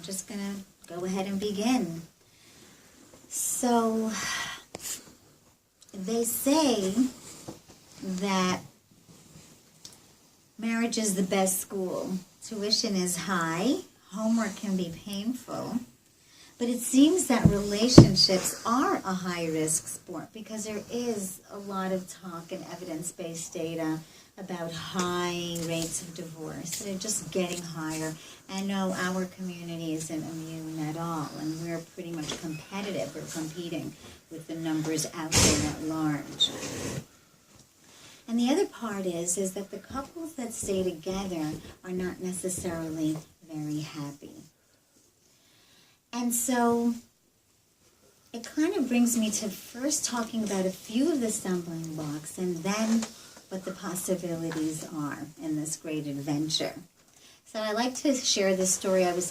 just going to go ahead and begin. So, they say that marriage is the best school. Tuition is high, homework can be painful, but it seems that relationships are a high-risk sport because there is a lot of talk and evidence-based data about high rates of divorce. They're just getting higher. And no, our community isn't immune at all, and we're pretty much competitive. We're competing with the numbers out there at large. And the other part is that the couples that stay together are not necessarily very happy. And so it kind of brings me to first talking about a few of the stumbling blocks and then what the possibilities are in this great adventure. So I like to share this story. I was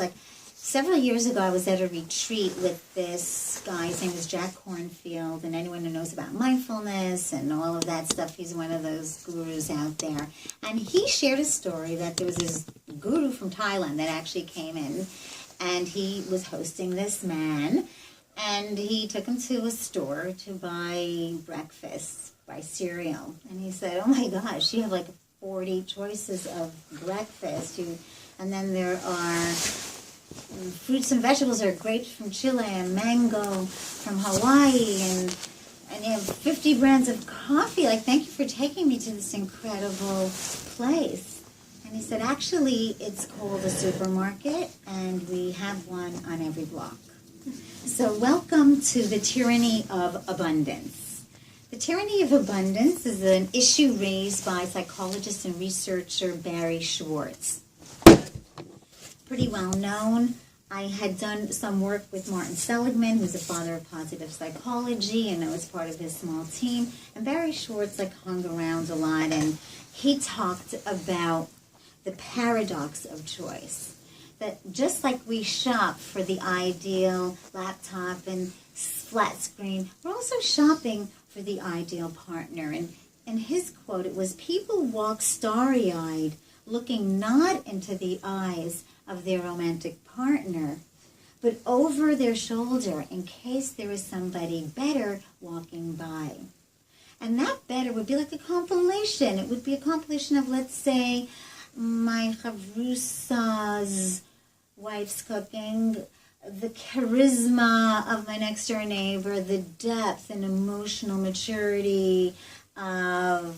several years ago, I was at a retreat with this guy. His name was Jack Kornfield, and anyone who knows about mindfulness and all of that stuff, he's one of those gurus out there. And he shared a story that there was this guru from Thailand that actually came in, and he was hosting this man, and he took him to a store to buy breakfast, buy cereal. And he said, oh my gosh, you have 40 choices of breakfast. And then there are fruits and vegetables. There are grapes from Chile and mango from Hawaii, and you have 50 brands of coffee. Thank you for taking me to this incredible place. And he said, actually, it's called a supermarket, and we have one on every block. So welcome to the tyranny of abundance. The tyranny of abundance is an issue raised by psychologist and researcher Barry Schwartz. Pretty well known. I had done some work with Martin Seligman, who's a father of positive psychology, and I was part of his small team. And Barry Schwartz hung around a lot, and he talked about the paradox of choice. That just like we shop for the ideal laptop and flat screen, we're also shopping for the ideal partner. And in his quote, it was, people walk starry-eyed, looking not into the eyes of their romantic partner, but over their shoulder in case there is somebody better walking by. And that better would be like a compilation. It would be a compilation of, let's say, my chavrusa's wife's cooking, the charisma of my next door neighbor, the depth and emotional maturity of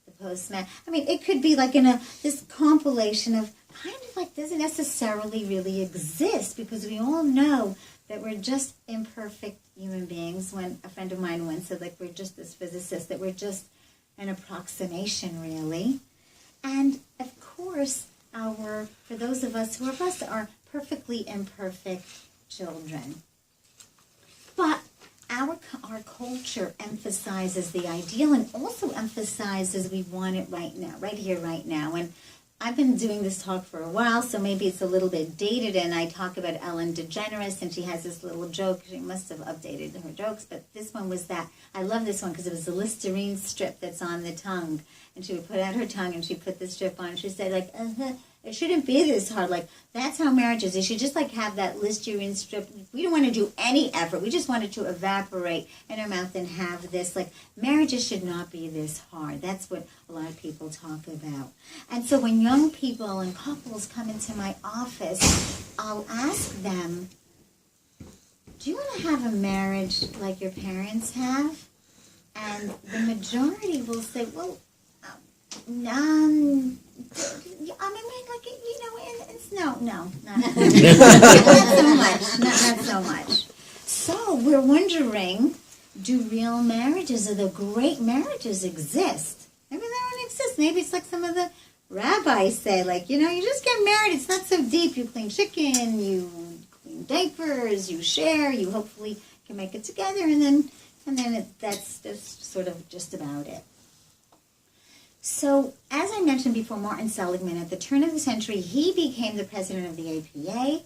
the postman. I mean, it could be this compilation of kind of doesn't necessarily really exist, because we all know that we're just imperfect human beings. When a friend of mine once said, we're just this physicist, that we're just an approximation, really. And of course, for those of us who are blessed, are perfectly imperfect children. But our culture emphasizes the ideal and also emphasizes we want it right now, right here, right now. And I've been doing this talk for a while, so maybe it's a little bit dated, and I talk about Ellen DeGeneres, and she has this little joke. She must have updated her jokes, but this one was that. I love this one because it was a Listerine strip that's on the tongue, and she would put out her tongue, and she put this strip on, and she said, it shouldn't be this hard. That's how marriage is. You should just, have that Listerine strip. We don't want to do any effort. We just want it to evaporate in our mouth and have this, marriages should not be this hard. That's what a lot of people talk about. And so when young people and couples come into my office, I'll ask them, do you want to have a marriage like your parents have? And the majority will say, well, no, not so much. So we're wondering, do real marriages or the great marriages exist? Maybe they don't exist. Maybe it's like some of the rabbis say, you just get married. It's not so deep. You clean chicken, you clean diapers, you share, you hopefully can make it together, and then that's sort of just about it. So, as I mentioned before, Martin Seligman, at the turn of the century, he became the president of the APA,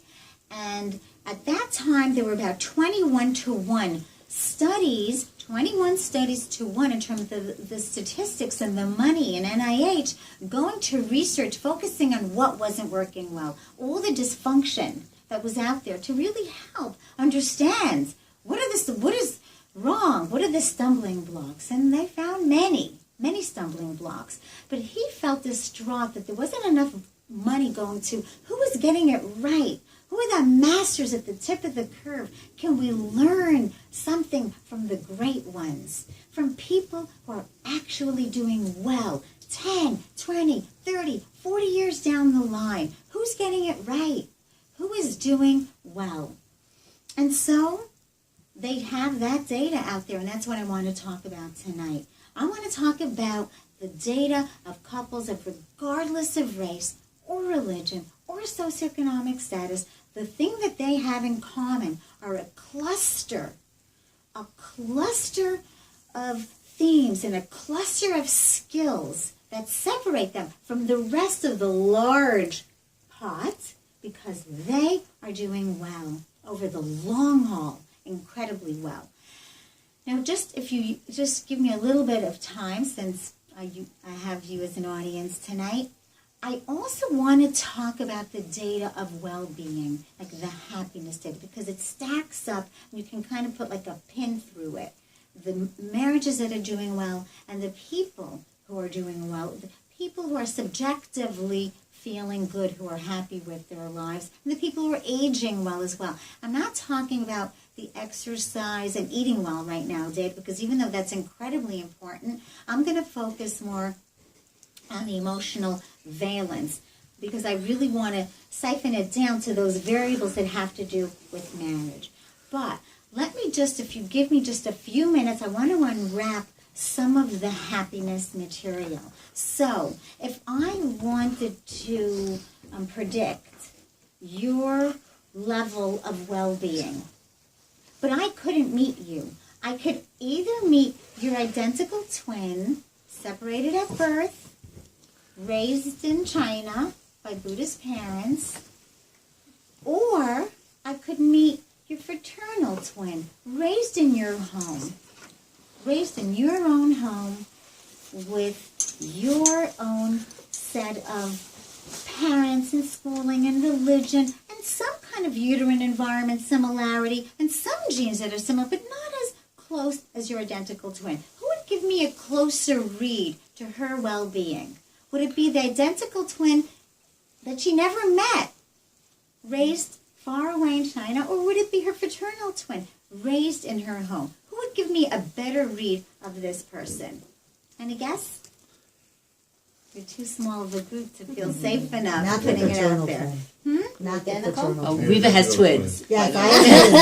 and at that time, there were about 21 to 1 studies, 21 studies to 1 in terms of the statistics and the money and NIH going to research, focusing on what wasn't working well, all the dysfunction that was out there to really help understand what is wrong, what are the stumbling blocks. And they found many stumbling blocks. But he felt distraught that there wasn't enough money going to who was getting it right. Who are the masters at the tip of the curve? Can we learn something from the great ones? From people who are actually doing well 10, 20, 30, 40 years down the line. Who's getting it right? Who is doing well? And so they have that data out there, and that's what I want to talk about tonight. I want to talk about the data of couples of regardless of race or religion or socioeconomic status. The thing that they have in common are a cluster of themes and a cluster of skills that separate them from the rest of the large pot because they are doing well over the long haul, incredibly well. Now, if you just give me a little bit of time, since I have you as an audience tonight, I also want to talk about the data of well-being, like the happiness data, because it stacks up, and you can kind of put like a pin through it. The marriages that are doing well, and the people who are doing well, the people who are subjectively feeling good, who are happy with their lives, and the people who are aging well as well. I'm not talking about the exercise and eating well right now, Dave, because even though that's incredibly important, I'm going to focus more on the emotional valence, because I really want to siphon it down to those variables that have to do with marriage. But let me just, if you give me just a few minutes, I want to unwrap some of the happiness material. So if I wanted to predict your level of well-being, but I couldn't meet you, I could either meet your identical twin, separated at birth, raised in China by Buddhist parents, or I could meet your fraternal twin, raised in your home, raised in your own home with your own set of parents and schooling and religion and some kind of uterine environment similarity and some genes that are similar, but not as close as your identical twin. Who would give me a closer read to her well-being? Would it be the identical twin that she never met, raised far away in China, or would it be her fraternal twin, raised in her home? Who would give me a better read of this person? Any guess? You're too small of a group to feel safe enough Not putting the it out fraternal there. twin. Not the fraternal Oh, twin. Reva has twins. Yes, I have.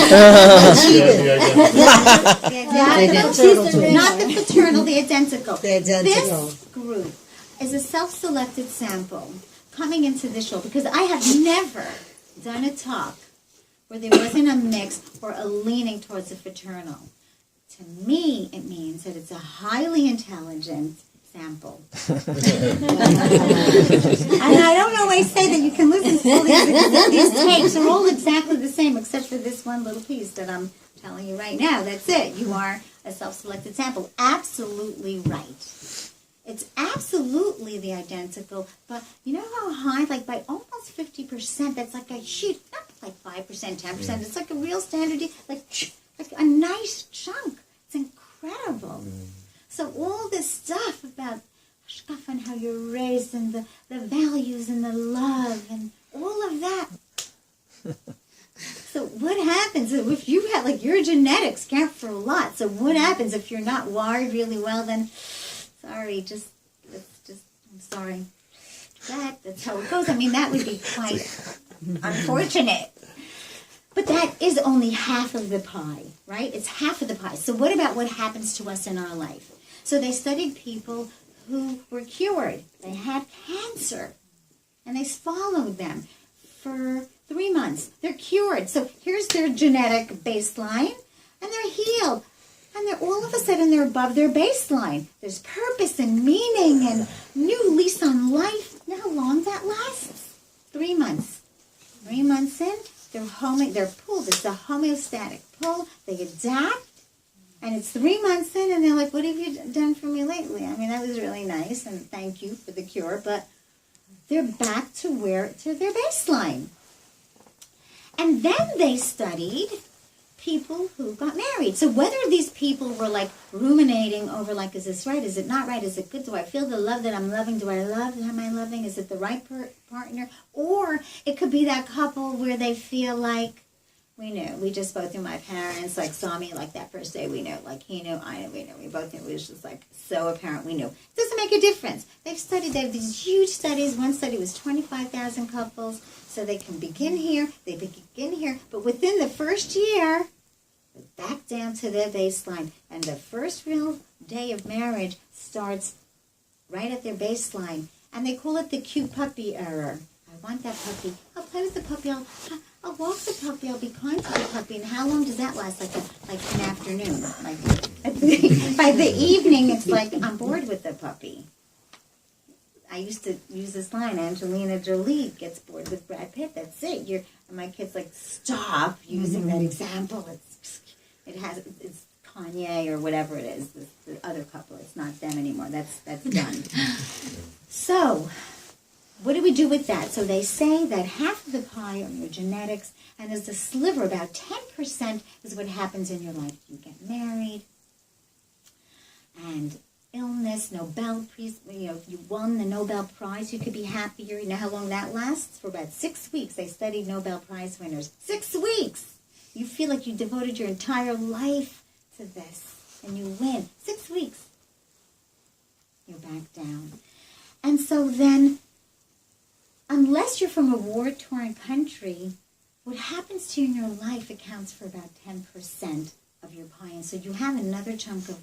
Not the fraternal, the identical. The identical. This group is a self-selected sample coming into this show because I have never done a talk where there wasn't a mix or a leaning towards the fraternal. To me, it means that it's a highly intelligent sample. And I don't always say that you can listen to all these tapes are all exactly the same except for this one little piece that I'm telling you right now. That's it. You are a self-selected sample. Absolutely right. It's absolutely the identical, but you know how high, like by almost 50%, that's like a huge, not like 5%, 10%, it's like a real standard, like a nice chunk. It's incredible. So all this stuff about Hashkafa and how you're raised and the values and the love and all of that. So what happens if you have, like, your genetics count for a lot. So what happens if you're not wired really well, then, sorry, I'm sorry. That's how it goes. I mean, that would be quite unfortunate. But that is only half of the pie, right? It's half of the pie. So what about what happens to us in our life? So they studied people who were cured. They had cancer. And they followed them for 3 months. They're cured. So here's their genetic baseline. And they're healed. And they're all of a sudden they're above their baseline. There's purpose and meaning and new lease on life. You know how long that lasts? 3 months. 3 months in, they're pulled. It's a homeostatic pull. They adapt. And it's 3 months in, and they're like, what have you done for me lately? I mean, that was really nice, and thank you for the cure. But they're back to their baseline. And then they studied people who got married. So whether these people were like ruminating over like, is this right? Is it not right? Is it good? Do I feel the love that I'm loving? Do I love? Am I loving? Is it the right partner? Or it could be that couple where they feel like, we knew. We just both knew. My parents like saw me like that first day. We knew. Like he knew, I knew, we knew. We both knew. It was just like so apparent. We knew. It doesn't make a difference. They have these huge studies. One study was 25,000 couples. So they can begin here. They begin here. But within the first year, back down to their baseline. And the first real day of marriage starts right at their baseline. And they call it the cute puppy error. I want that puppy. I'll play with the puppy. I'll walk the puppy. I'll be kind to the puppy. And how long does that last? Like an afternoon. Like by the evening, it's like I'm bored with the puppy. I used to use this line. Angelina Jolie gets bored with Brad Pitt. That's it. And my kid's like, stop using that example. It's Kanye or whatever it is. The other couple. It's not them anymore. That's done. So, what do we do with that? So they say that half of the pie are your genetics, and there's a sliver, about 10% is what happens in your life. You get married, and illness, Nobel Prize, if you won the Nobel Prize, you could be happier. You know how long that lasts? For about 6 weeks. They studied Nobel Prize winners. 6 weeks! You feel like you devoted your entire life to this, and you win. 6 weeks. You're back down. And so then, unless you're from a war-torn country, what happens to you in your life accounts for about 10% of your pie. And so you have another chunk of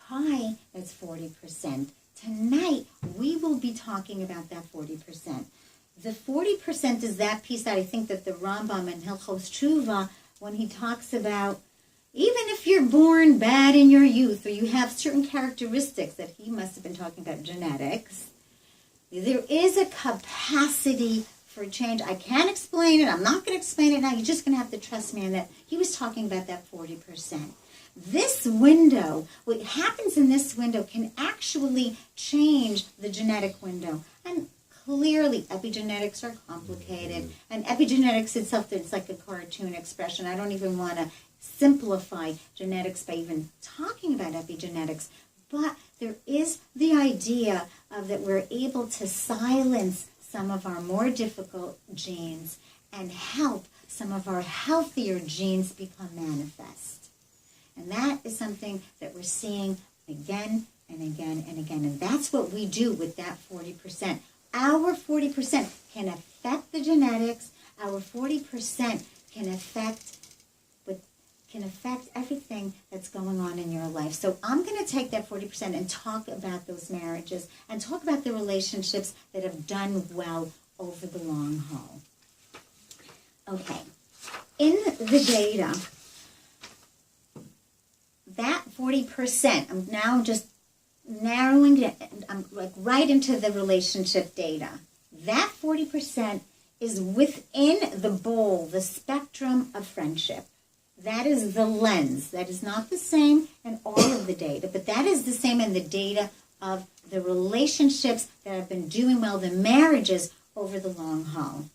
pie that's 40%. Tonight, we will be talking about that 40%. The 40% is that piece that I think that the Rambam in Hilchos Tshuva, when he talks about, even if you're born bad in your youth, or you have certain characteristics that he must have been talking about, genetics, there is a capacity for change. I can't explain it. I'm not going to explain it now. You're just going to have to trust me on that. He was talking about that 40%. This window, what happens in this window can actually change the genetic window. And clearly, epigenetics are complicated. And epigenetics itself, it's like a cartoon expression. I don't even want to simplify genetics by even talking about epigenetics. But there is the idea of that we're able to silence some of our more difficult genes and help some of our healthier genes become manifest. And that is something that we're seeing again and again and again. And that's what we do with that 40%. Our 40% can affect the genetics. Our 40% can affect everything that's going on in your life. So I'm going to take that 40% and talk about those marriages and talk about the relationships that have done well over the long haul. Okay. In the data, that 40%, I'm now just narrowing it, I'm like right into the relationship data. That 40% is within the bowl, the spectrum of friendship. That is the lens. That is not the same in all of the data, but that is the same in the data of the relationships that have been doing well, the marriages over the long haul.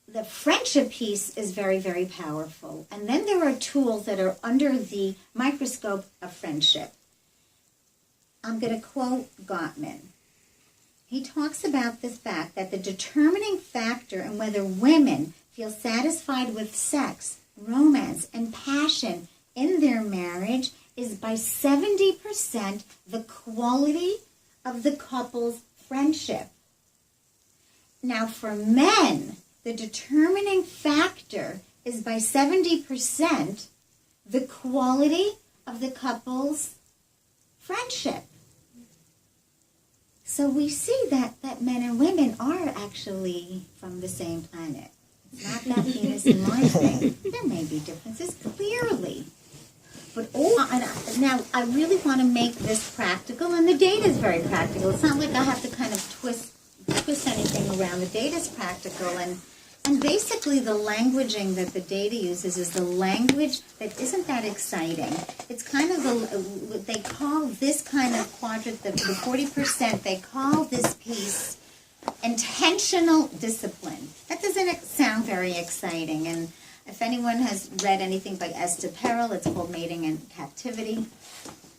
The friendship piece is very, very powerful. And then there are tools that are under the microscope of friendship. I'm going to quote Gottman. He talks about the fact that the determining factor in whether women feel satisfied with sex, romance, and passion in their marriage is by 70% the quality of the couple's friendship. Now, for men, the determining factor is by 70% the quality of the couple's friendship. So we see that men and women are actually from the same planet. It's not that Venus and Mars thing. There may be differences, clearly. But now I really want to make this practical, and the data is very practical. It's not like I have to kind of twist anything around. The data is practical, and And basically the languaging that the data uses is the language that isn't that exciting. It's kind of what they call this kind of quadrant, the 40%, they call this piece intentional discipline. That doesn't sound very exciting. And if anyone has read anything by Esther Perel, it's called Mating in Captivity.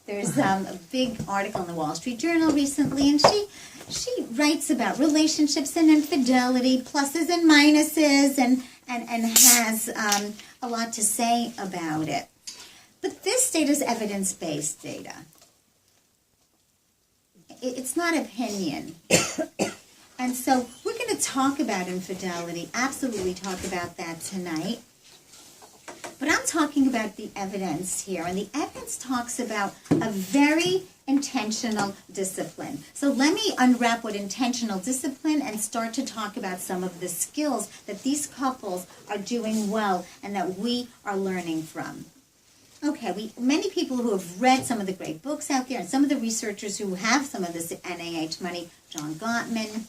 There's a big article in the Wall Street Journal recently, and she writes about relationships and infidelity, pluses and minuses, and has a lot to say about it. But this data is evidence-based data. It's not opinion. And so we're going to talk about infidelity, absolutely talk about that tonight. But I'm talking about the evidence here, and the evidence talks about a very intentional discipline. So let me unwrap what intentional discipline and start to talk about some of the skills that these couples are doing well and that we are learning from. Okay, many people who have read some of the great books out there and some of the researchers who have some of this NIH money, John Gottman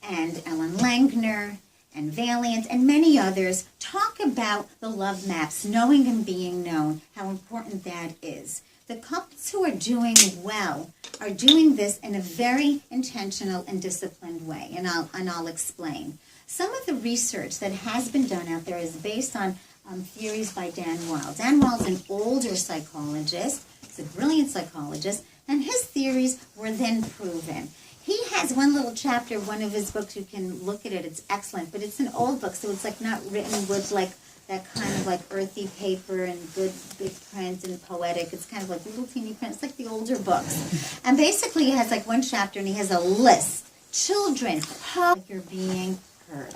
and Ellen Langner and Valiant, and many others, talk about the love maps, knowing and being known, how important that is. The couples who are doing well are doing this in a very intentional and disciplined way, and I'll explain. Some of the research that has been done out there is based on theories by Dan Weil. Dan Weil's an older psychologist, he's a brilliant psychologist, and his theories were then proven. He has one little chapter, one of his books, you can look at it, it's excellent, but it's an old book, so it's like not written with like that kind of like earthy paper and good big print and poetic. It's kind of like little teeny print. It's like the older books. And basically he has like one chapter and he has a list. Children, how you're being heard.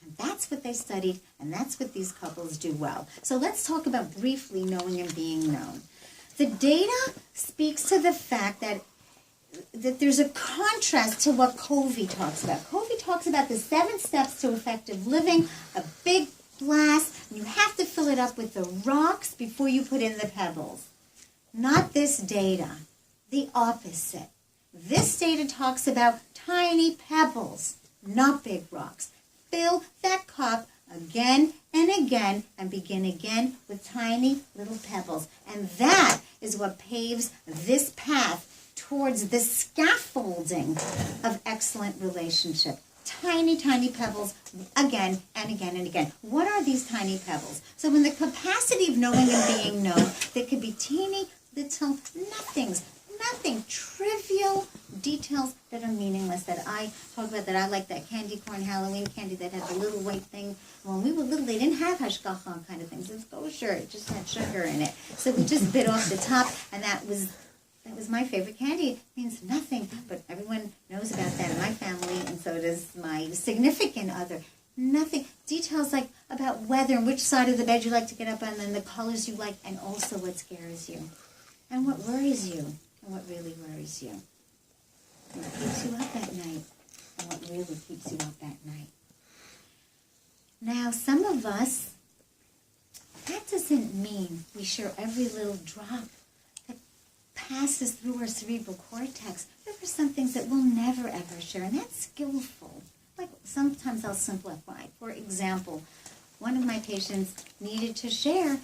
And that's what they studied, and that's what these couples do well. So let's talk about briefly knowing and being known. The data speaks to the fact that there's a contrast to what Covey talks about. Covey talks about the 7 steps to effective living, a big glass, and you have to fill it up with the rocks before you put in the pebbles. Not this data, the opposite. This data talks about tiny pebbles, not big rocks. Fill that cup again and again and begin again with tiny little pebbles. And that is what paves this path towards the scaffolding of excellent relationship. Tiny, tiny pebbles again and again and again. What are these tiny pebbles? So in the capacity of knowing and being known, there could be teeny little nothing, trivial details that are meaningless that I talk about, that I like that candy corn Halloween candy that had the little white thing. When we were little, they didn't have hashgacha kind of things. It was kosher. It just had sugar in it. So we just bit off the top, and that was my favorite candy. It means nothing, but everyone knows about that in my family, and so does my significant other. Nothing. Details like about weather and which side of the bed you like to get up on, and the colors you like, and also what scares you, and what worries you, and what really worries you. And what keeps you up at night, and what really keeps you up at night. Now, some of us, that doesn't mean we share every little drop passes through our cerebral cortex. There are some things that we'll never ever share, and that's skillful. Like sometimes I'll simplify. For example, one of my patients needed to share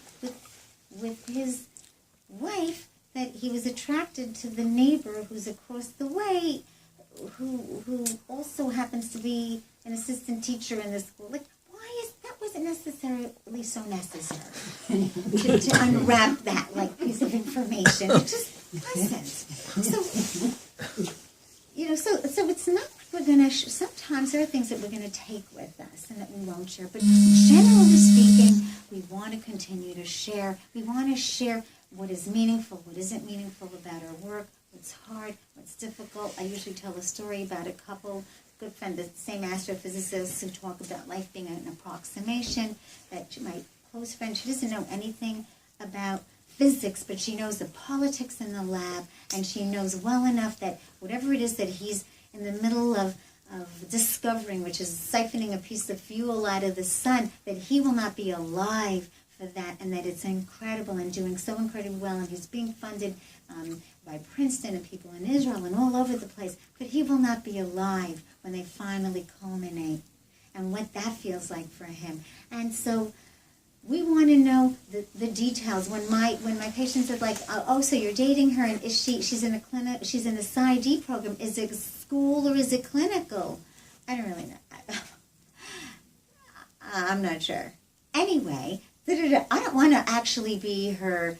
with his wife that he was attracted to the neighbor who's across the way, who also happens to be an assistant teacher in the school. Like, that wasn't necessarily so necessary to unwrap that like piece of information. It just wasn't. So it's not we're going to. Sometimes there are things that we're going to take with us and that we won't share. But generally speaking, we want to continue to share. We want to share what is meaningful, what isn't meaningful about our work, what's hard, what's difficult. I usually tell a story about a couple. Good friend, the same astrophysicist, who talk about life being an approximation. That my close friend, she doesn't know anything about physics, but she knows the politics in the lab, and she knows well enough that whatever it is that he's in the middle of discovering, which is siphoning a piece of fuel out of the sun, that he will not be alive for that, and that it's incredible and doing so incredibly well, and he's being funded by Princeton and people in Israel and all over the place, but he will not be alive when they finally culminate, and what that feels like for him. And so we want to know the details. When my patients are like, oh, so you're dating her, and she's in a clinic, she's in a PsyD program, is it school or is it clinical? I don't really know. I'm not sure. Anyway, I don't want to actually be her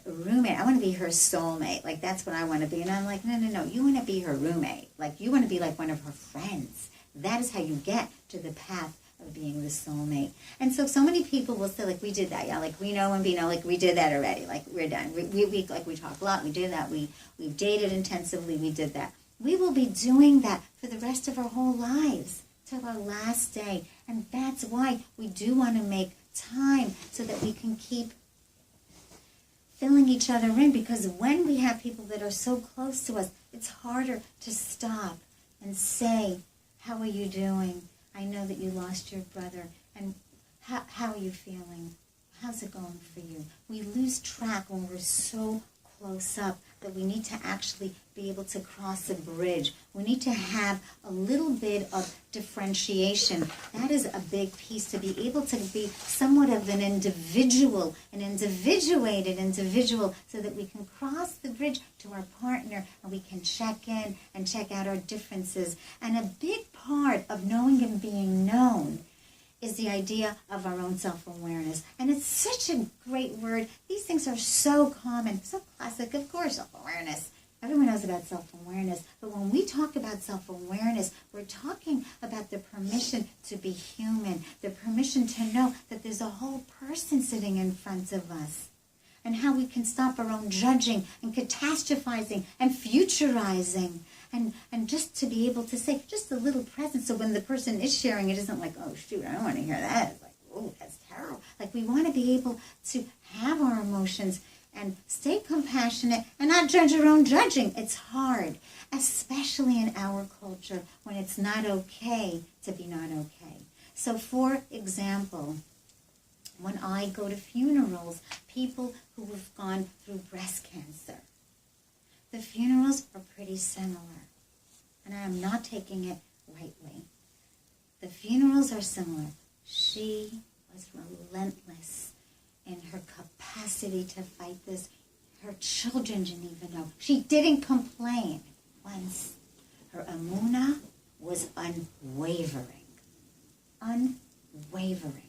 roommate. I want to be her soulmate. Like, that's what I want to be. And I'm like, no. You want to be her roommate. Like, you want to be like one of her friends. That is how you get to the path of being the soulmate. And so many people will say, like, we did that. Yeah, like, we know and we know, like, we did that already. Like, we're done. We talk a lot. We did that. We've dated intensively. We did that. We will be doing that for the rest of our whole lives till our last day. And that's why we do want to make time so that we can keep filling each other in, because when we have people that are so close to us, it's harder to stop and say, how are you doing? I know that you lost your brother, and how are you feeling? How's it going for you? We lose track when we're so close up that we need to actually be able to cross a bridge. We need to have a little bit of differentiation. That is a big piece, to be able to be somewhat of an individual, an individuated individual, so that we can cross the bridge to our partner and we can check in and check out our differences. And a big part of knowing and being known is the idea of our own self-awareness. And it's such a great word. These things are so common, so classic, of course, self-awareness. Everyone knows about self-awareness. But when we talk about self-awareness, we're talking about the permission to be human, the permission to know that there's a whole person sitting in front of us, and how we can stop our own judging and catastrophizing and futurizing. And just to be able to say just a little presence, so when the person is sharing, it isn't like, oh, shoot, I don't want to hear that. It's like, oh, that's terrible. Like, we want to be able to have our emotions and stay compassionate and not judge our own judging. It's hard, especially in our culture, when it's not okay to be not okay. So, for example, when I go to funerals, people who have gone through breast cancer, the funerals are pretty similar, and I am not taking it lightly. The funerals are similar. She was relentless in her capacity to fight this. Her children didn't even know. She didn't complain once. Her emunah was unwavering. Unwavering.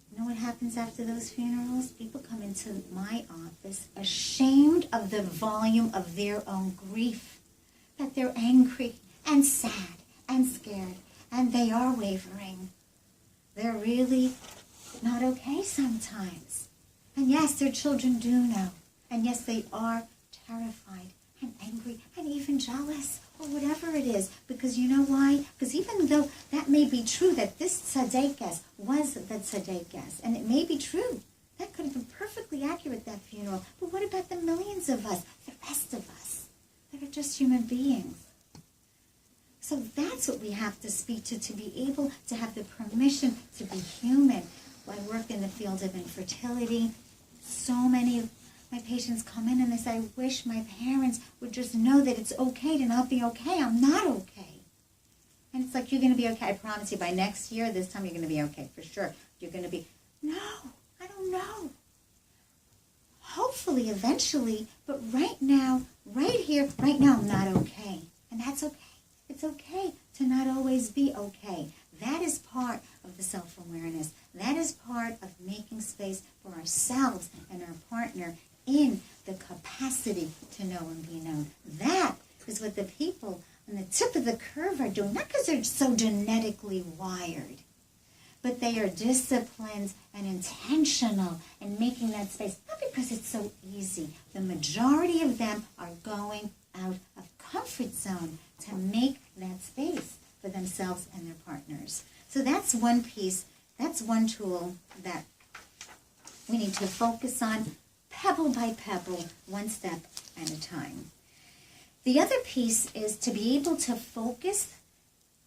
You know what happens after those funerals? People come into my office ashamed of the volume of their own grief, that they're angry and sad and scared, and they are wavering. They're really not okay sometimes. And yes, their children do know. And yes, they are terrified and angry and even jealous, or whatever it is. Because you know why? Because even though that may be true, that this tzaddikas was the tzaddikas, and it may be true, that could have been perfectly accurate, that funeral. But what about the millions of us, the rest of us, that are just human beings? So that's what we have to speak to be able to have the permission to be human. I work in the field of infertility. So many of my patients come in and they say, I wish my parents would just know that it's okay to not be okay. I'm not okay. And it's like, you're going to be okay. I promise you, by next year, this time you're going to be okay for sure. You're going to be, no, I don't know. Hopefully, eventually, but right now, right here, right now, I'm not okay. And that's okay. It's okay to not always be okay. That is part of the self-awareness. That is part of making space for ourselves and our partner in the capacity to know and be known. That is what the people on the tip of the curve are doing, not because they're so genetically wired, but they are disciplined and intentional in making that space, not because it's so easy. The majority of them are going out of comfort zone to make that space for themselves and their partners. So that's one piece, that's one tool that we need to focus on, pebble by pebble, one step at a time. The other piece is to be able to focus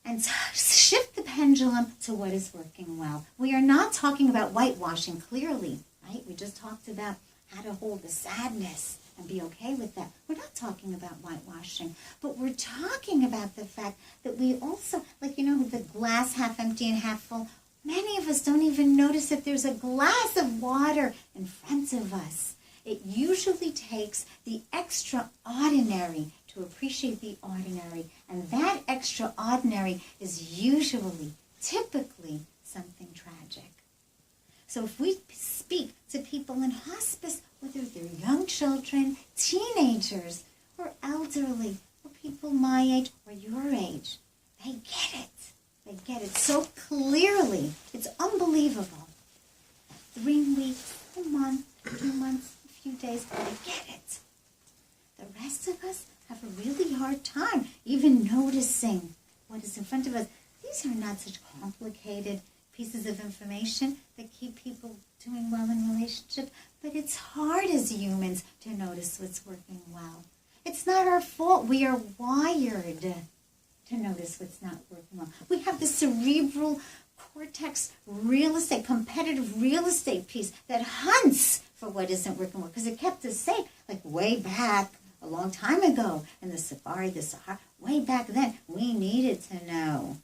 and shift the pendulum to what is working well. We are not talking about whitewashing, clearly, right? We just talked about how to hold the sadness and be okay with that. We're not talking about whitewashing, but we're talking about the fact that we also, like, the glass half empty and half full. Many of us don't even notice that there's a glass of water in front of us. It usually takes the extraordinary to appreciate the ordinary, and that extraordinary is usually, typically, something tragic. So if we speak to people in hospice, whether they're young children, teenagers, or elderly, or people my age or your age, they get it. They get it so clearly. It's unbelievable. 3 weeks, a month, 2 months, a few days, they get it. The rest of us have a really hard time even noticing what is in front of us. These are not such complicated pieces of information that keep people doing well in relationships, but it's hard as humans to notice what's working well. It's not our fault. We are wired to notice what's not working well. We have the cerebral cortex real estate, competitive real estate piece that hunts for what isn't working well, because it kept us safe, like way back, a long time ago, in the Safari, the Sahara, way back then, we needed to know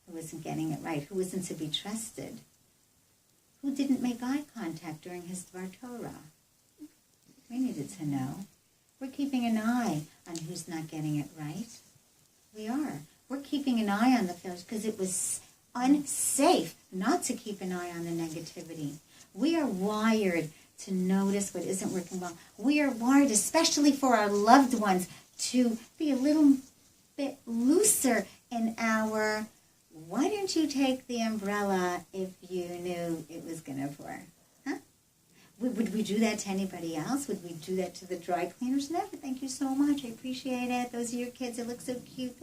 who wasn't getting it right, who wasn't to be trusted, who didn't make eye contact during his Dvar Torah. We needed to know. We're keeping an eye on who's not getting it right. We are. We're keeping an eye on the failures because it was unsafe not to keep an eye on the negativity. We are wired to notice what isn't working well. We are wired, especially for our loved ones, to be a little bit looser in our, why didn't you take the umbrella if you knew it was going to pour? Huh? Would we do that to anybody else? Would we do that to the dry cleaners? Never. Thank you so much. I appreciate it. Those are your kids. They look so cute.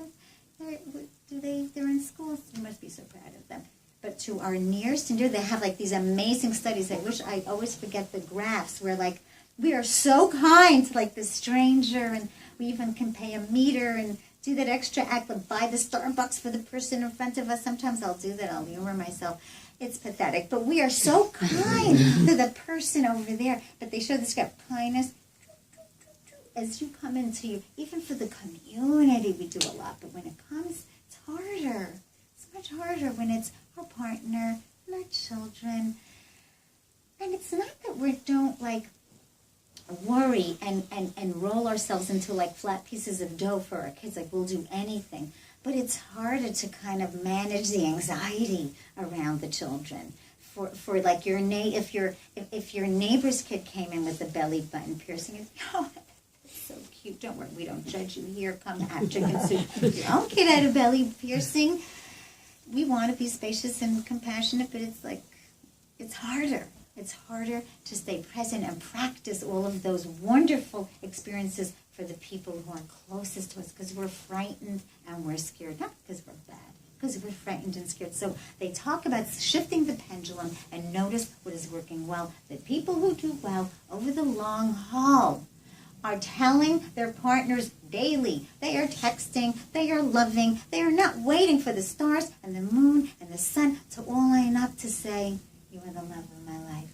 They're in school. You must be so proud of them. But to our nearest and dear, they have like these amazing studies. I wish I always forget the graphs where like we are so kind to like the stranger, and we even can pay a meter and do that extra act, like buy the Starbucks for the person in front of us. Sometimes I'll do that. I'll humor myself. It's pathetic. But we are so kind to the person over there. But they show this kind of kindness as you come into you. Even for the community, we do a lot. But when it comes, it's harder. It's much harder when it's our partner and our children. And it's not that we don't like worry and roll ourselves into like flat pieces of dough for our kids. Like we'll do anything. But it's harder to kind of manage the anxiety around the children. For like your if your neighbor's kid came in with a belly button piercing, oh, that's so cute. Don't worry, we don't judge you here. Come have chicken soup. If your own kid had a belly piercing, we want to be spacious and compassionate, but it's like it's harder. It's harder to stay present and practice all of those wonderful experiences for the people who are closest to us, because we're frightened and we're scared. Not because we're bad, because we're frightened and scared. So they talk about shifting the pendulum and notice what is working well. The people who do well over the long haul are telling their partners daily. They are texting, they are loving, they are not waiting for the stars and the moon and the sun to all line up to say, you are the love of my life.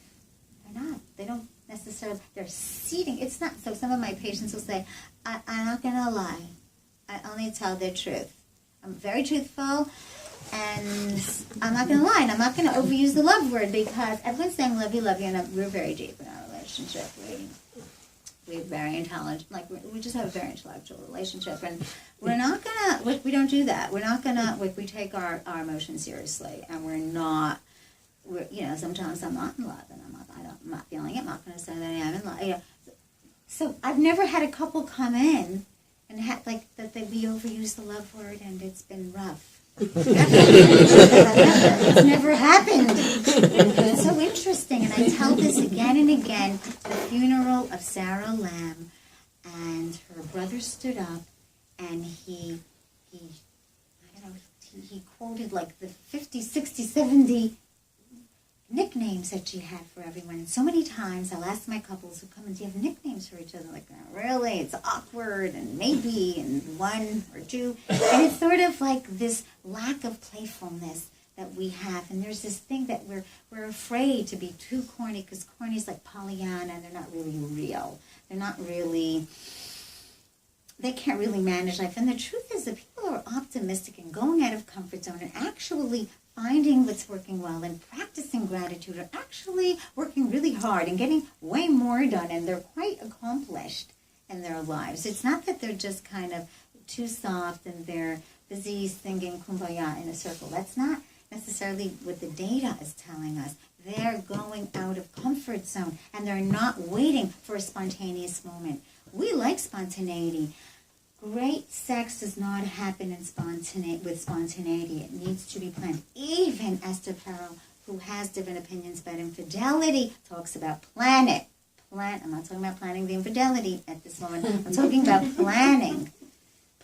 They're not. They don't necessarily, they're seeding. It's not, so some of my patients will say, I'm not going to lie. I only tell the truth. I'm very truthful, and I'm not going to lie, and I'm not going to overuse the love word, because everyone's saying love you, and we're very deep in our relationship. We're very intelligent, like we just have a very intellectual relationship, and we're not going to, we don't do that. We're not going to, we take our emotions seriously, and sometimes I'm not in love, and I'm not feeling it. I'm not going to say that I am in love. So I've never had a couple come in and had like that we overuse the love word, and it's been rough. It's never happened. It's so interesting, and I tell this again and again. The funeral of Sarah Lamb, and her brother stood up, and he quoted like the 50, 60, 70 nicknames that she had for everyone. And so many times I'll ask my couples who come in, do you have nicknames for each other? Like, oh, really? It's awkward and maybe and one or two. And it's sort of like this lack of playfulness that we have. And there's this thing that we're afraid to be too corny, because corny is like Pollyanna, and they're not really real. They're not really... They can't really manage life. And the truth is that people who are optimistic and going out of comfort zone and actually finding what's working well and practicing gratitude are actually working really hard and getting way more done, and they're quite accomplished in their lives. It's not that they're just kind of too soft and they're busy singing Kumbaya in a circle. That's not necessarily what the data is telling us. They're going out of comfort zone, and they're not waiting for a spontaneous moment. We like spontaneity. Great sex does not happen with spontaneity. It needs to be planned. Even Esther Perel, who has different opinions about infidelity, talks about plan it. I'm not talking about planning the infidelity at this moment. I'm talking about planning.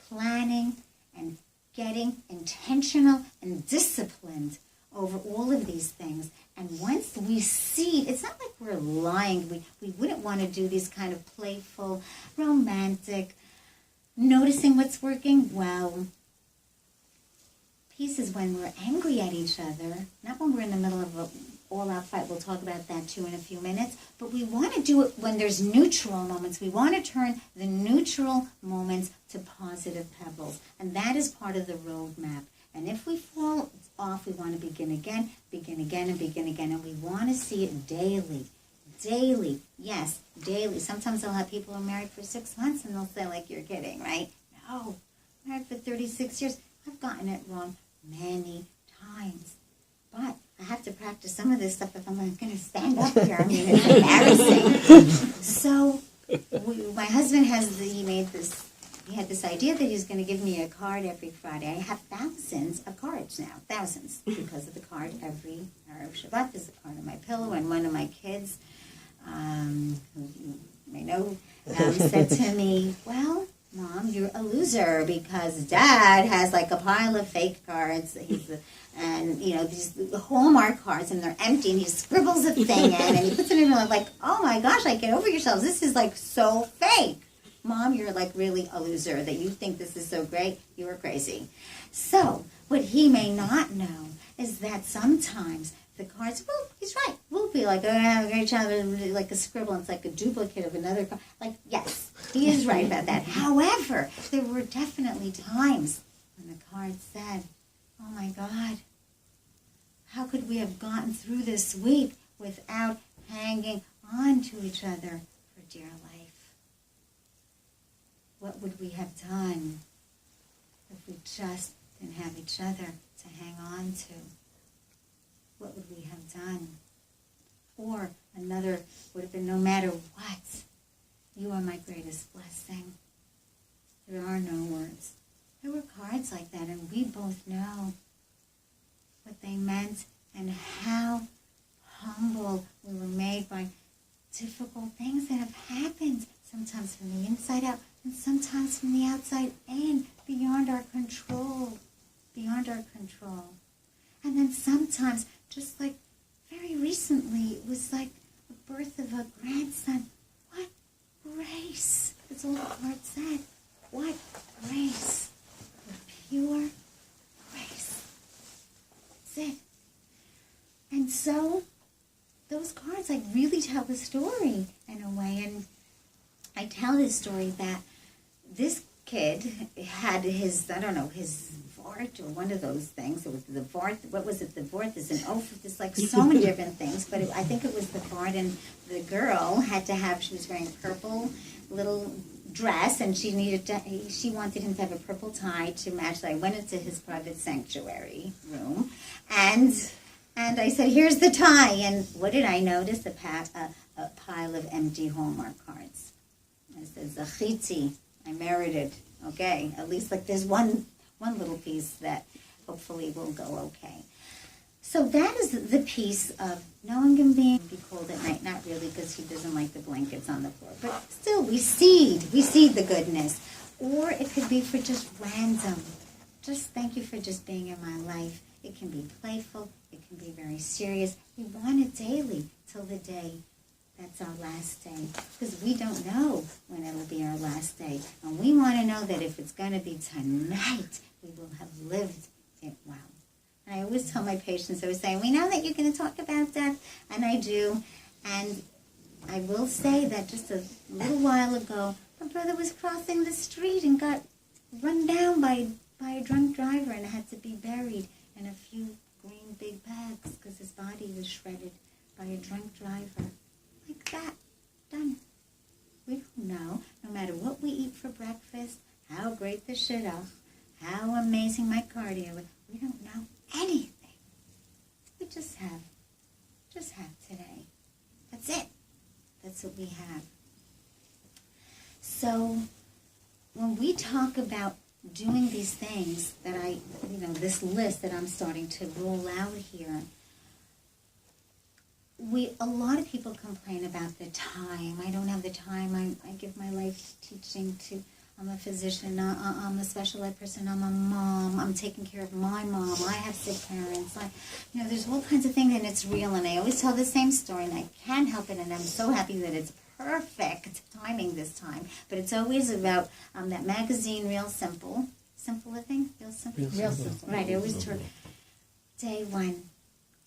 Planning and getting intentional and disciplined over all of these things. And once we see, it's not like we're lying. We wouldn't want to do these kind of playful, romantic, noticing what's working well. Peace is when we're angry at each other, not when we're in the middle of an all-out fight. We'll talk about that too in a few minutes. But we want to do it when there's neutral moments. We want to turn the neutral moments to positive pebbles. And that is part of the roadmap. And if we fall off, we want to begin again, and begin again. And we want to see it daily. Daily. Yes, daily. Sometimes I'll have people who are married for 6 months and they'll say, like, you're kidding, right? No. Married for 36 years. I've gotten it wrong many times. But I have to practice some of this stuff if I'm going to stand up here. I mean, it's embarrassing. So my husband he had this idea that he was going to give me a card every Friday. I have thousands of cards now, thousands, because of the card every Erev Shabbat. There's a card on my pillow, and one of my kids, who you may know, said to me, well, Mom, you're a loser because Dad has like a pile of fake cards. These Hallmark cards, and they're empty, and he scribbles a thing in, and he puts it in, and I'm like, oh my gosh, like, get over yourselves. This is like so fake. Mom, you're like really a loser that you think this is so great. You are crazy. So what he may not know is that sometimes the cards, well, he's right. We'll be like, oh, I have a great job, like a scribble. It's like a duplicate of another card. Like, yes, he is right about that. However, there were definitely times when the card said, oh my God, how could we have gotten through this week without hanging on to each other for dear life? What would we have done if we just didn't have each other to hang on to? What would we have done? Or another would have been, no matter what, you are my greatest blessing. There are no words. There were cards like that, and we both know what they meant and how humble we were made by difficult things that have happened, sometimes from the inside out, and sometimes from the outside in, beyond our control. Beyond our control. And then sometimes, just like very recently, it was like the birth of a grandson. What grace! That's all the card said. What grace! Pure grace. That's it. And so, those cards like really tell the story in a way. And I tell this story that this kid had his, his Vort or one of those things. It was the Vort. What was it? The Vort is an oath. There's like so many different things, but I think it was the Vort. And the girl she was wearing a purple little dress, and she wanted him to have a purple tie to match. So I went into his private sanctuary room, and I said, here's the tie. And what did I notice? A pile of empty Hallmark cards. I said, Zachiti, I merited. Okay, at least like there's one little piece that hopefully will go okay. So that is the piece of knowing him being be cold at night. Not really, because he doesn't like the blankets on the floor. But still, we seed the goodness. Or it could be for just random. Just thank you for just being in my life. It can be playful. It can be very serious. We want it daily till the day that's our last day, because we don't know when it'll be our last day. And we want to know that if it's going to be tonight, we will have lived it well. And I always tell my patients, I always say, we know that you're going to talk about death, and I do. And I will say that just a little while ago, my brother was crossing the street and got run down by a drunk driver and had to be buried in a few green big bags because his body was shredded by a drunk driver. Like that. Done. We don't know, no matter what we eat for breakfast, how great the shidduch, how amazing my cardio is, we don't know anything. We just have today. That's it. That's what we have. So when we talk about doing these things that this list that I'm starting to roll out here, a lot of people complain about the time. I don't have the time. I give my life teaching to, I'm a physician, I'm a special ed person, I'm a mom, I'm taking care of my mom, I have sick parents. There's all kinds of things, and it's real, and I always tell the same story, and I can't help it, and I'm so happy that it's perfect timing this time. But it's always about that magazine, Real Simple. Simple, I think? Real Simple? Real Simple. Right, I always tell day 1,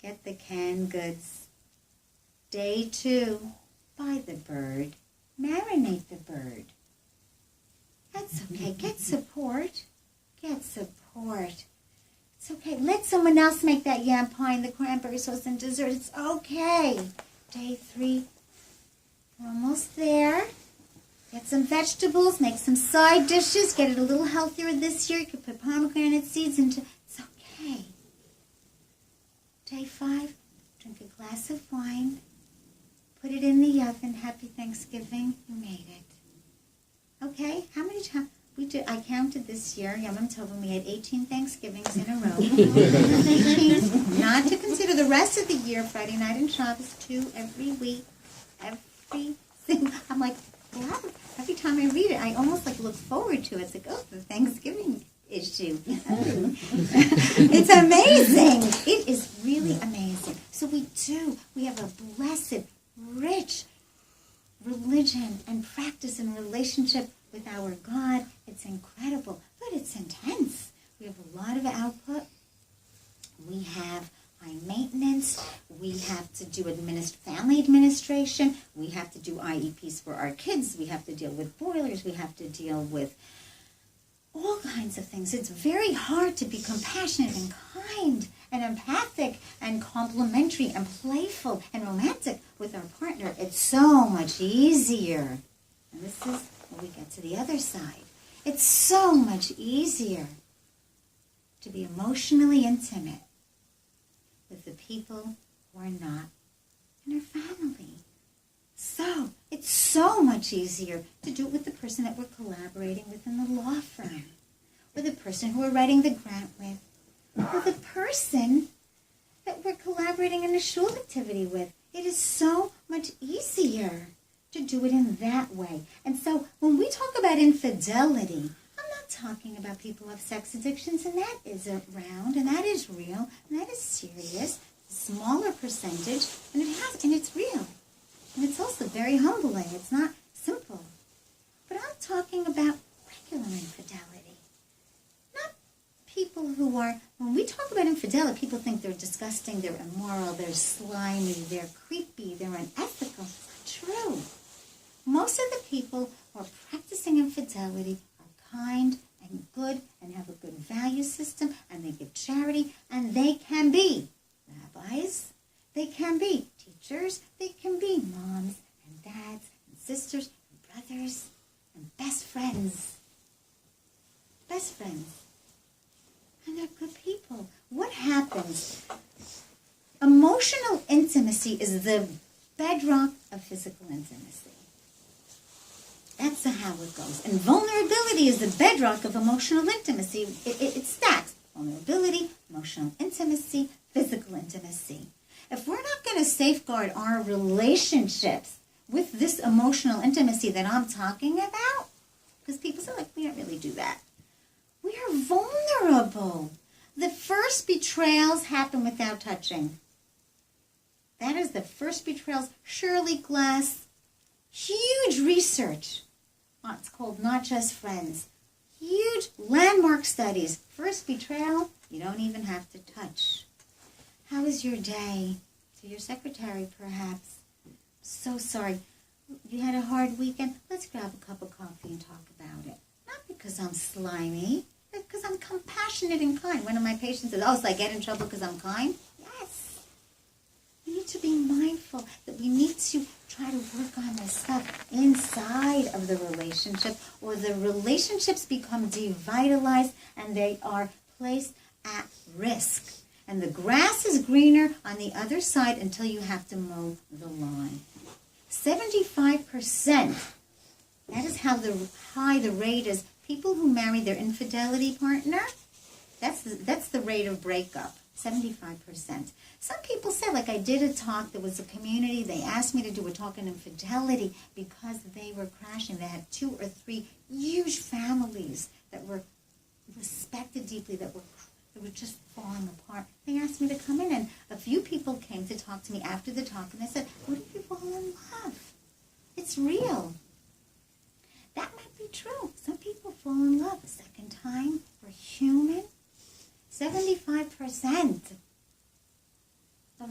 get the canned goods. Day 2, buy the bird. Marinate the bird. That's okay. Get support. Get support. It's okay. Let someone else make that yam pie and the cranberry sauce and dessert. It's okay. Day 3, we're almost there. Get some vegetables. Make some side dishes. Get it a little healthier this year. You could put pomegranate seeds into. It's okay. Day 5, drink a glass of wine. Put it in the oven. Happy Thanksgiving. You made it. Okay? How many times? I counted this year. Yom Tovim, we had 18 Thanksgivings in a row. 18. Not to consider the rest of the year, Friday night and Shabbos, 2 every week. I'm like, wow. Every time I read it, I almost look forward to it. It's like, oh, the Thanksgiving issue. It's amazing. It is really amazing. So we have a blessed, rich religion and practice and relationship with our God. It's incredible, but it's intense. We have a lot of output. We have high maintenance. We have to do family administration. We have to do IEPs for our kids. We have to deal with boilers. We have to deal with all kinds of things. It's very hard to be compassionate and kind and empathic and complimentary and playful and romantic with our partner. It's so much easier. And this is when we get to the other side. It's so much easier to be emotionally intimate with the people who are not in our family. So, it's so much easier to do it with the person that we're collaborating with in the law firm, or the person who we're writing the grant with, or the person that we're collaborating in a shul activity with. It is so much easier to do it in that way. And so, when we talk about infidelity, I'm not talking about people who have sex addictions, and that is around, and that is real, and that is serious, smaller percentage, and it's real. And it's also very humbling. It's not simple. But I'm talking about regular infidelity. Not people who are, when we talk about infidelity, people think they're disgusting, they're immoral, they're slimy, they're creepy, they're unethical. It's not true. Most of the people who are practicing infidelity are kind and good and have a good value system, and they give charity, and they can be rabbis, they can be teachers, they can be moms and dads and sisters and brothers and best friends. Best friends. And they're good people. What happens? Emotional intimacy is the bedrock of physical intimacy. That's how it goes. And vulnerability is the bedrock of emotional intimacy. It stacks. Vulnerability, emotional intimacy, physical intimacy. If we're not going to safeguard our relationships with this emotional intimacy that I'm talking about, because people say, we don't really do that. We are vulnerable. The first betrayals happen without touching. That is the first betrayals. Shirley Glass, huge research. It's called Not Just Friends. Huge landmark studies. First betrayal, you don't even have to touch. How was your day? To your secretary, perhaps. So sorry. You had a hard weekend? Let's grab a cup of coffee and talk about it. Not because I'm slimy, but because I'm compassionate and kind. One of my patients says, oh, so I get in trouble because I'm kind? Yes. We need to be mindful that we need to try to work on this stuff inside of the relationship, or the relationships become devitalized and they are placed at risk. And the grass is greener on the other side until you have to mow the lawn. 75%. That is how high the rate is. People who marry their infidelity partner, that's the rate of breakup. 75%. Some people said, like I did a talk, there was a community, they asked me to do a talk on infidelity because they were crashing. They had 2 or 3 huge families that were respected deeply, that were just falling apart. They asked me to come in, and a few people came to talk to me after the talk, and they said, what if you fall in love? It's real. That might be true. Some people fall in love a second time. We're human. 75% of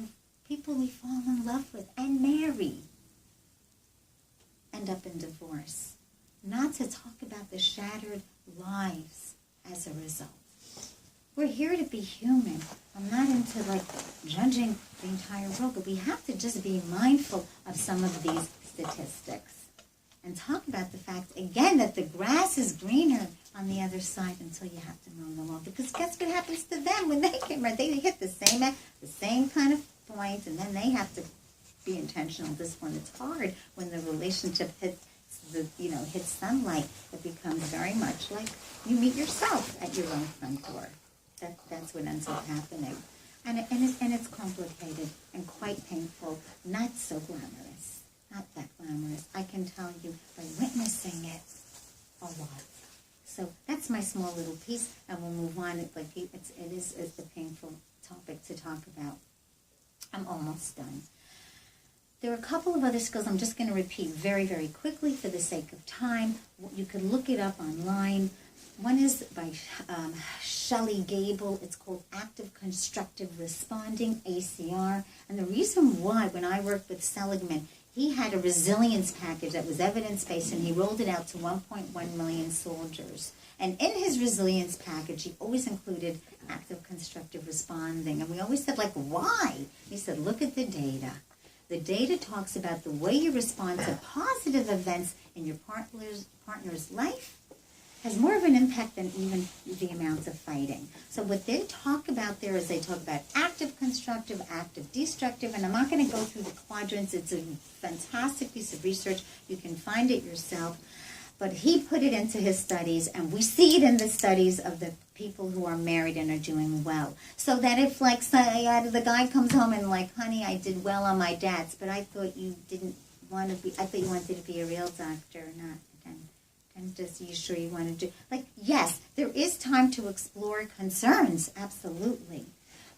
people we fall in love with and marry end up in divorce. Not to talk about the shattered lives as a result. We're here to be human. I'm not into judging the entire world, but we have to just be mindful of some of these statistics. And talk about the fact, again, that the grass is greener on the other side until you have to mow the lawn. Because guess what happens to them when they get married? They hit the same kind of point, and then they have to be intentional. This one, it's hard when the relationship hits sunlight. It becomes very much like you meet yourself at your own front door. That's what ends up happening. And it's complicated and quite painful, not so glamorous. Not that glamorous. I can tell you by witnessing it a lot. So that's my small little piece, and we'll move on. It is a painful topic to talk about. I'm almost done. There are a couple of other skills I'm just going to repeat very, very quickly for the sake of time. You could look it up online. One is by Shelley Gable. It's called Active Constructive Responding, ACR. And the reason why, when I worked with Seligman, he had a resilience package that was evidence-based, and he rolled it out to 1.1 million soldiers. And in his resilience package, he always included active constructive responding. And we always said, why? He said, look at the data. The data talks about the way you respond to positive events in your partner's life has more of an impact than even the amount of fighting. So what they talk about there is they talk about active constructive, active destructive, and I'm not going to go through the quadrants. It's a fantastic piece of research. You can find it yourself. But he put it into his studies, and we see it in the studies of the people who are married and are doing well. So that if, say, the guy comes home and, honey, I did well on my dad's, but I thought you didn't want to be, I thought you wanted to be a real doctor, not and just, you sure you want to do, yes, there is time to explore concerns, absolutely.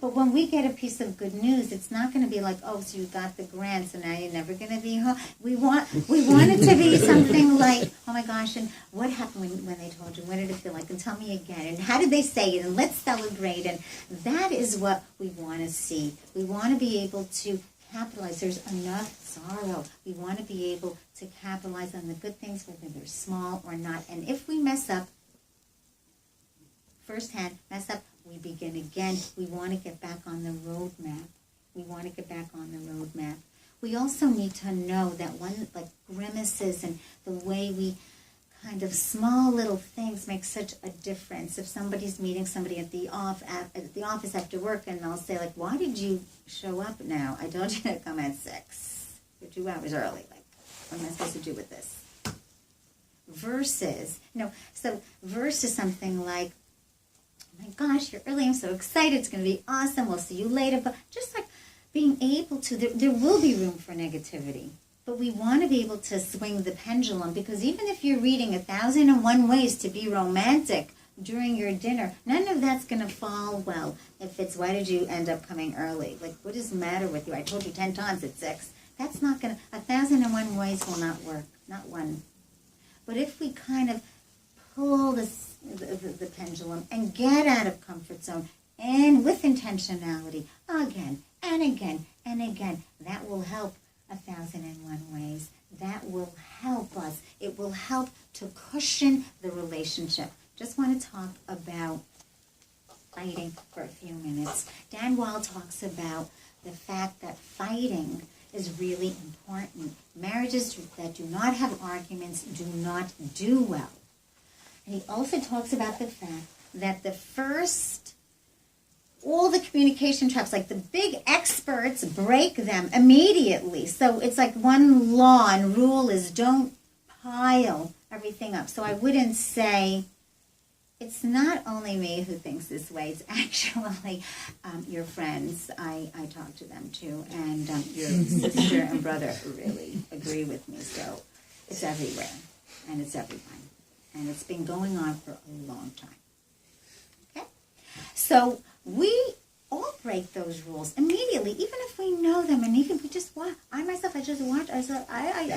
But when we get a piece of good news, it's not going to be oh, so you got the grant, so now you're never going to be home. We want it to be something like, oh my gosh, and what happened when they told you? What did it feel like? And tell me again. And how did they say it? And let's celebrate. And that is what we want to see. We want to be able to capitalize. There's enough sorrow. We want to be able to capitalize on the good things, whether they're small or not. And if we mess up, we begin again. We want to get back on the roadmap. We also need to know that grimaces and the way we kind of small little things make such a difference. If somebody's meeting somebody at the office after work, and they'll say, why did you show up now? I told you to come at 6. You're 2 hours early. What am I supposed to do with this? Versus something like, oh my gosh, you're early, I'm so excited, it's going to be awesome, we'll see you later. But just being able to, there will be room for negativity, but we want to be able to swing the pendulum, because even if you're reading 1,001 Ways to Be Romantic during your dinner, none of that's going to fall well if it's, why did you end up coming early? Like, what is the matter with you? I told you 10 times it's 6. That's not going to, 1,001 ways will not work, not one. But if we kind of pull the pendulum and get out of comfort zone and with intentionality again and again and again, that will help 1,001 ways. That will help us. It will help to cushion the relationship. Just want to talk about fighting for a few minutes. Dan Weil talks about the fact that fighting is really important. Marriages that do not have arguments do not do well. And he also talks about the fact that all the communication traps, like the big experts, break them immediately. So it's like one law and rule is don't pile everything up. So I wouldn't say it's not only me who thinks this way. It's actually your friends. I talk to them too. And your sister and brother really agree with me. So it's everywhere. And it's everyone. And it's been going on for a long time. Okay? So we all break those rules immediately, even if we know them, and even if we just watch. I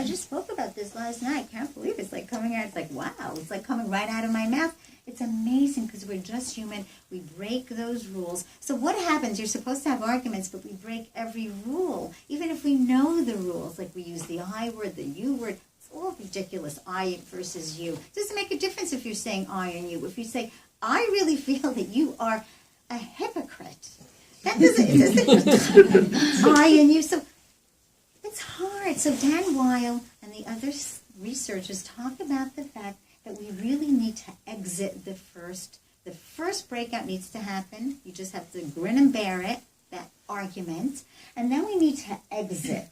just spoke about this last night. I can't believe it's like coming out. It's like, wow, it's like coming right out of my mouth. It's amazing because we're just human. We break those rules. So what happens? You're supposed to have arguments, but we break every rule, even if we know the rules. Like we use the I word, the you word. It's all ridiculous. I versus you. It doesn't make a difference if you're saying I and you. If you say, I really feel that you are a hypocrite. That doesn't I and you. So it's hard. So Dan Weil and the other researchers talk about the fact that we really need to exit the first breakout needs to happen. You just have to grin and bear it, that argument. And then we need to exit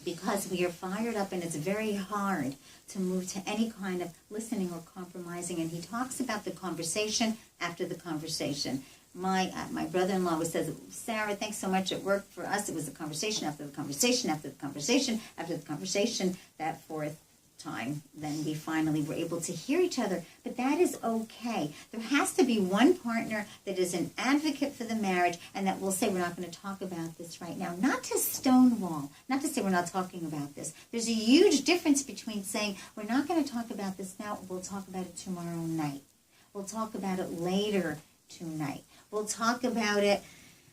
because we are fired up and it's very hard to move to any kind of listening or compromising. And he talks about the conversation after the conversation. My brother-in-law always says, Sarah, thanks so much. It worked for us. It was a conversation after the conversation after the conversation after the conversation. That fourth time, then we finally were able to hear each other. But that is okay. There has to be one partner that is an advocate for the marriage and that will say, we're not going to talk about this right now. Not to stonewall. Not to say we're not talking about this. There's a huge difference between saying, we're not going to talk about this now. We'll talk about it tomorrow night. We'll talk about it later tonight. We'll talk about it.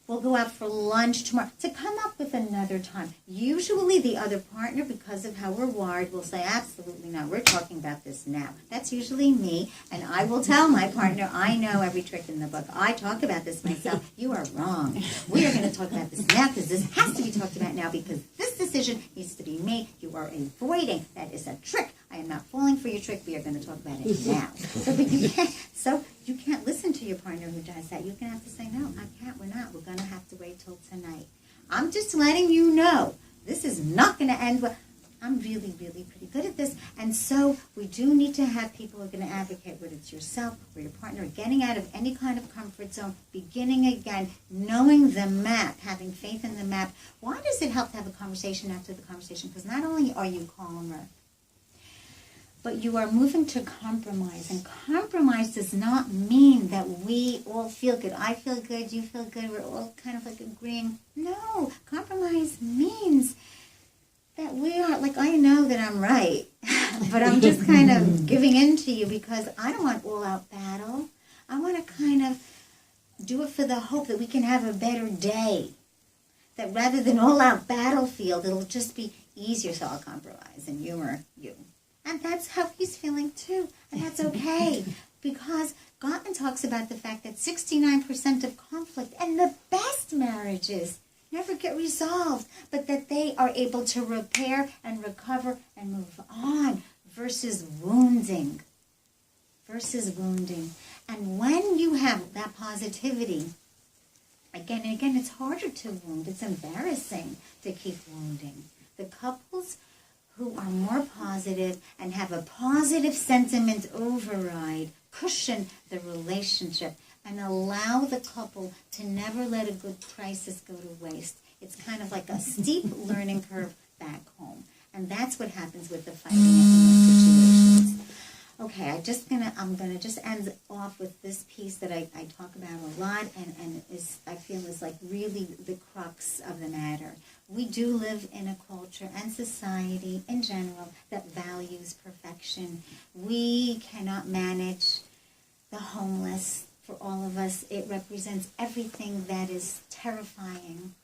We'll go out for lunch tomorrow. To come up with another time. Usually the other partner, because of how we're wired, will say, absolutely not. We're talking about this now. That's usually me. And I will tell my partner, I know every trick in the book. I talk about this myself. You are wrong. We are going to talk about this now because this has to be talked about now because this decision needs to be made. You are avoiding. That is a trick. I am not falling for your trick. We are going to talk about it now. So you can't listen to your partner who does that. You're going to have to say, no, I can't. We're not. We're going to have to wait till tonight. I'm just letting you know this is not going to end well. I'm really, really pretty good at this. And so we do need to have people who are going to advocate, whether it's yourself or your partner, getting out of any kind of comfort zone, beginning again, knowing the map, having faith in the map. Why does it help to have a conversation after the conversation? Because not only are you calmer, but you are moving to compromise. And compromise does not mean that we all feel good. I feel good, you feel good, we're all kind of like agreeing. No, compromise means that we are, like, I know that I'm right, but I'm just kind of giving in to you because I don't want all-out battle. I want to kind of do it for the hope that we can have a better day. That rather than all-out battlefield, it'll just be easier, so I'll compromise and humor you. And that's how he's feeling too. And that's okay. Because Gottman talks about the fact that 69% of conflict and the best marriages never get resolved, but that they are able to repair and recover and move on versus wounding. And when you have that positivity, again and again, it's harder to wound. It's embarrassing to keep wounding. The couples who are more positive and have a positive sentiment override cushion the relationship and allow the couple to never let a good crisis go to waste. It's kind of like a steep learning curve back home. And that's what happens with the fighting in those situations. Okay, I'm gonna just end off with this piece that I talk about a lot, and I feel is like really the crux of the matter. We do live in a culture and society in general that values perfection. We cannot manage the homeless. For all of us, it represents everything that is terrifying,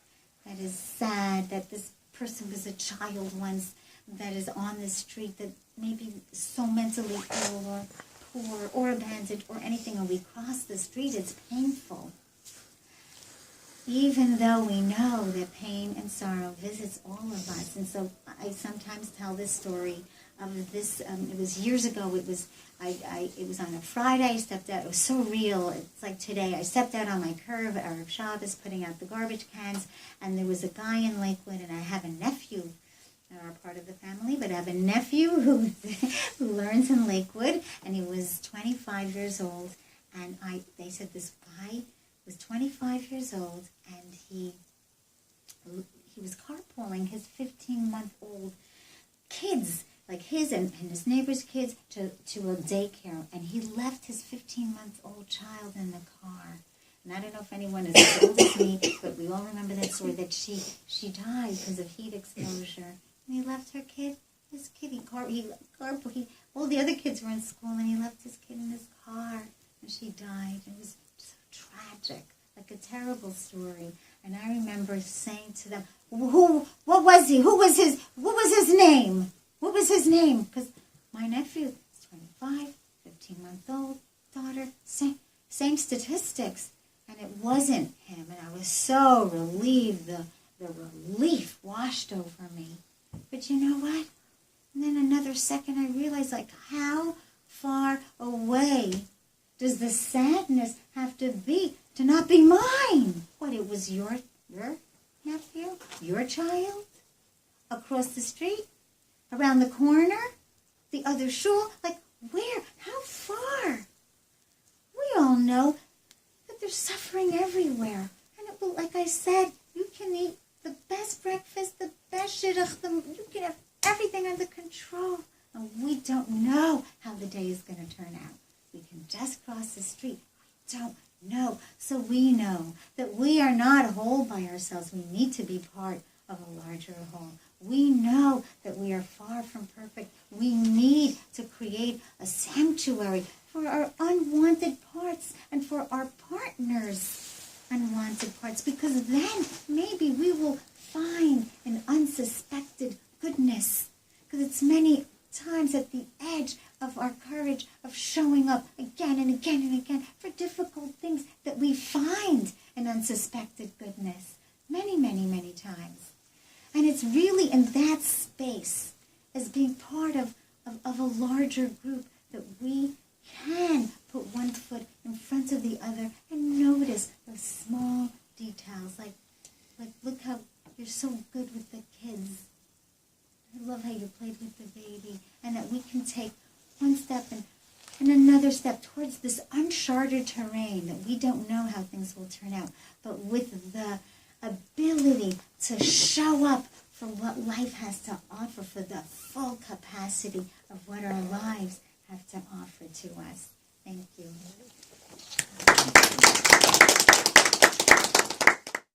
that is sad, that this person was a child once, that is on the street, that maybe so mentally ill or poor or abandoned or anything, and we cross the street, it's painful. Even though we know that pain and sorrow visits all of us. And so I sometimes tell this story of this, it was years ago, it was on a Friday, I stepped out, it was so real, it's like today, I stepped out on my curb, Erev Shabbos, putting out the garbage cans, and there was a guy in Lakewood, and I have a nephew, not our part of the family, but I have a nephew who learns in Lakewood, and he was 25 years old, and they said this guy was 25 years old, and he was carpooling his 15-month-old kids, like his and his neighbor's kids, to a daycare, and he left his 15-month-old child in the car. And I don't know if anyone is as old as me, but we all remember that story, that she died because of heat exposure. And he left his kid, all the other kids were in school, and he left his kid in his car, and she died. It was so tragic, like a terrible story. And I remember saying to them, what was he? What was his name? What was his name? Because my nephew is 25, 15-month-old daughter, same statistics. And it wasn't him. And I was so relieved. The relief washed over me. But you know what? And then another second I realized, like, how far away does the sadness have to be to not be mine? What, it was your nephew? Your child? Across the street? Around the corner? The other shul? Like, where? How far? We all know that there's suffering everywhere. And it will, like I said, you can eat the best breakfast, the best shidduch, you can have everything under control. And we don't know how the day is going to turn out. We can just cross the street. We don't know. So we know that we are not whole by ourselves. We need to be part of a larger whole. We know that we are far from perfect. We need to create a sanctuary for our unwanted parts and for our partners' unwanted parts, because then maybe we will find an unsuspected goodness. Because it's many times at the edge of our courage of showing up again and again and again for difficult things that we find an unsuspected goodness. Many, many, many times. And it's really in that space, as being part of a larger group, that we can put one foot in front of the other and notice those small details. Like look how you're so good with the kids. I love how you played with the baby. And that we can take one step and another step towards this uncharted terrain that we don't know how things will turn out. But with the ability to show up for what life has to offer, for the full capacity of what our lives have to offer to us. Thank you.